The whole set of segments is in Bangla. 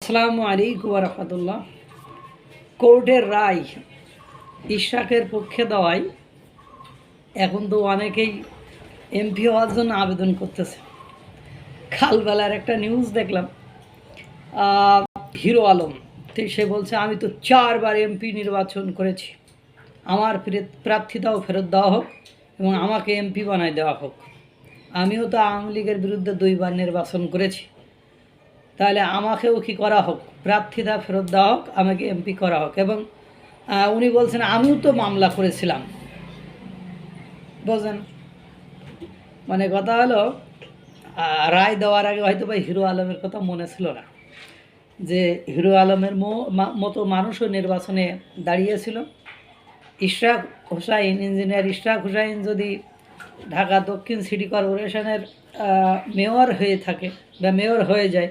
আসসালামু আলাইকুম ওয়া রাহমাতুল্লাহ। কোর্টের রায় ইশরাকের পক্ষে দেওয়ায় এখন তো অনেকেই এমপি হওয়ার জন্য আবেদন করতেছে। কালবেলার একটা নিউজ দেখলাম, হিরো আলম সে বলছে আমি তো 4বার এমপি নির্বাচন করেছি, আমার প্রার্থিতাও ফেরত দেওয়া হোক এবং আমাকে এমপি বানায় দেওয়া হোক। আমিও তো আওয়ামী লীগের বিরুদ্ধে 2বার নির্বাচন করেছি, তাহলে আমাকেও কি করা হোক, প্রার্থিতা ফেরত দেওয়া হোক, আমাকে এমপি করা হোক। এবং উনি বলছেন আমিও তো মামলা করেছিলাম। বুঝলেন, মানে কথা হলো রায় দেওয়ার আগে হয়তো বা হিরো আলমের কথা মনে ছিল না যে হিরো আলমের মতো মানুষও নির্বাচনে দাঁড়িয়েছিল। ইশরাক হুসাইন, ইঞ্জিনিয়ার ইশরাক হুসাইন যদি ঢাকা দক্ষিণ সিটি কর্পোরেশনের মেয়র হয়ে থাকে বা মেয়র হয়ে যায়,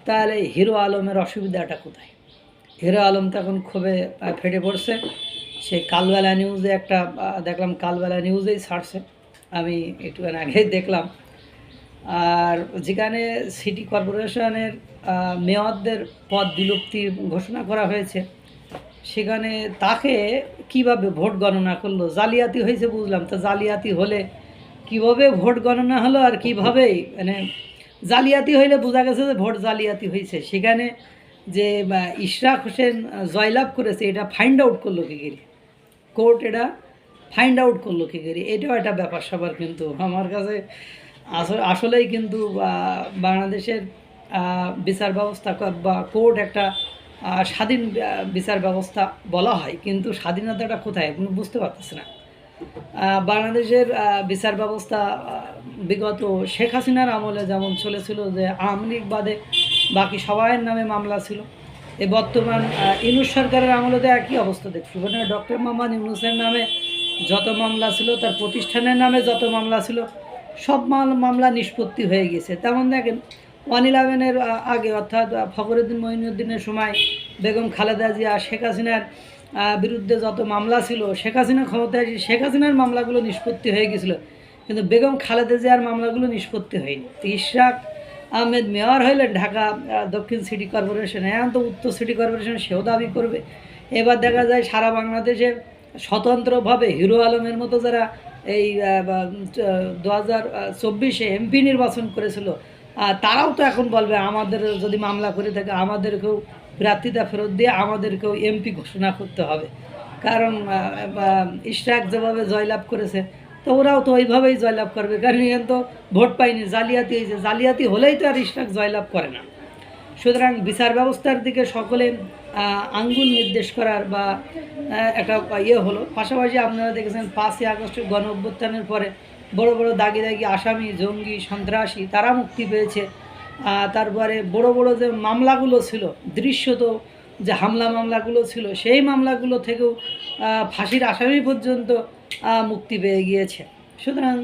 তাহলে হিরো আলমের অসুবিধাটা কোথায়? হিরো আলম তখন খুবই ফেটে পড়ছে। সেই কালবেলা নিউজে একটা দেখলাম, কালবেলা নিউজেই ছাড়ছে, আমি একটুখানি আগেই দেখলাম। আর যেখানে সিটি কর্পোরেশনের মেয়রদের পদ বিলুপ্তি ঘোষণা করা হয়েছে, সেখানে তাকে কিভাবে ভোট গণনা করলো? জালিয়াতি হয়েছে বুঝলাম, তো জালিয়াতি হলে কিভাবে ভোট গণনা হলো আর কিভাবে, মানে জালিয়াতি হইলে বোঝা গেছে যে ভোট জালিয়াতি হয়েছে। সেখানে যে ইশরাক হোসেন জয়লাভ করেছে, এটা ফাইন্ড আউট করলো কী করি? কোর্ট এটা ফাইন্ড আউট করলো কী করি? এটাও একটা ব্যাপার স্যাপার। কিন্তু আমার কাছে আসলেই কিন্তু বাংলাদেশের বিচার ব্যবস্থা বা কোর্ট একটা স্বাধীন বিচার ব্যবস্থা বলা হয়, কিন্তু স্বাধীনতাটা কোথায় আপনি বুঝতে পারতেছে না। বাংলাদেশের বিচার ব্যবস্থা বিগত শেখ হাসিনার আমলে যেমন চলেছিল, যে আওয়ামী লীগ বাদে বাকি সবাইয়ের নামে মামলা ছিল, এই বর্তমান ইউনূস সরকারের আমলে তো একই অবস্থা দেখছি। মানে ডক্টর মোহাম্মদ ইউনূসের নামে যত মামলা ছিল, তার প্রতিষ্ঠানের নামে যত মামলা ছিল, সব মামলা নিষ্পত্তি হয়ে গেছে। তেমন দেখেন 1/11-এর আগে, অর্থাৎ ফখরুদ্দিন মঈনুদ্দিনের সময় বেগম খালেদা জিয়া শেখ হাসিনার বিরুদ্ধে যত মামলা ছিল, শেখ হাসিনা ক্ষমতায় এসে শেখ হাসিনার মামলাগুলো নিষ্পত্তি হয়ে গেছিল, কিন্তু বেগম খালেদা জিয়ার মামলাগুলো নিষ্পত্তি হয়নি। তো ইশরাক আহমেদ মেয়র হইলেন ঢাকা দক্ষিণ সিটি কর্পোরেশন, এখন তো উত্তর সিটি কর্পোরেশন সেও দাবি করবে। এবার দেখা যায় সারা বাংলাদেশে স্বতন্ত্রভাবে হিরো আলমের মতো যারা এই 2024-এ এমপি নির্বাচন করেছিল, তারাও তো এখন বলবে আমাদের যদি মামলা করে থাকে আমাদেরকেও প্রার্থিতা ফেরত দিয়ে আমাদেরকেও এমপি ঘোষণা করতে হবে। কারণ ইশরাক যেভাবে জয়লাভ করেছে, তো ওরাও তো ওইভাবেই জয়লাভ করবে, কারণ এখান তো ভোট পায়নি, জালিয়াতি হয়েছে। জালিয়াতি হলেই তো আর ইশরাক জয়লাভ করে না। সুতরাং বিচার ব্যবস্থার দিকে সকলে আঙ্গুল নির্দেশ করার বা একটা হলো। পাশাপাশি আপনারা দেখেছেন 5ই আগস্টের গণ অভ্যুত্থানের পরে বড় বড় দাগি দাগি আসামি, জঙ্গি, সন্ত্রাসী তারা মুক্তি পেয়েছে। তারপরে বড় বড় যে মামলাগুলো ছিল, দৃশ্যত যে হামলা মামলাগুলো ছিল, সেই মামলাগুলো থেকেও ফাঁসির আসামি পর্যন্ত মুক্তি পেয়ে গিয়েছে। সুতরাং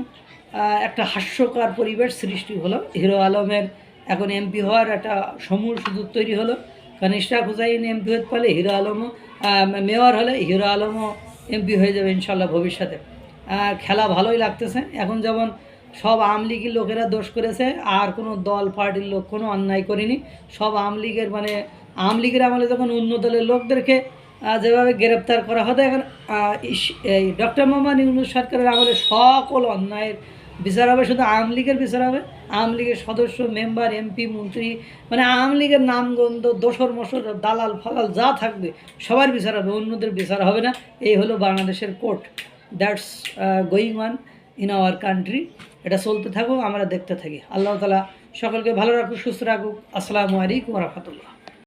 একটা হাস্যকর পরিবেশ সৃষ্টি হলো। হিরো আলমের এখন এমপি হওয়ার একটা সমূল সুযোগ তৈরি হলো, কারণ ইশরাক হুসাইন এমপি হতে পারলে হিরো আলমও মেয়র হলে হিরো আলমও এমপি হয়ে যাবে ইনশাল্লাহ ভবিষ্যতে। খেলা ভালোই লাগতেছে। এখন যেমন সব আওয়ামী লীগের লোকেরা দোষ করেছে, আর কোনো দল পার্টির লোক কোনো অন্যায় করেনি। সব আওয়ামী লীগের, মানে আওয়ামী লীগের আমলে যখন অন্য দলের লোকদেরকে যেভাবে গ্রেপ্তার করা হতো, এখন এই ডক্টর মোহাম্মদ ইউনূস সরকারের আমলে সকল অন্যায়ের বিচার হবে। শুধু আওয়ামী লীগের বিচার হবে, আওয়ামী লীগের সদস্য, মেম্বার, এমপি, মন্ত্রী, মানে আওয়ামী লীগের নামগন্ধ, দোসর মশর, দালাল ফালাল যা থাকবে সবার বিচার হবে, অন্যদের বিচার হবে না। এই হলো বাংলাদেশের court. That's going on in our country. এটা চলতে থাকুক, আমরা দেখতে থাকি। আল্লাহ তাআলা সকলকে ভালো রাখুক, সুস্থ রাখুক। আসসালামু আলাইকুম ওয়া রাহমাতুল্লাহ।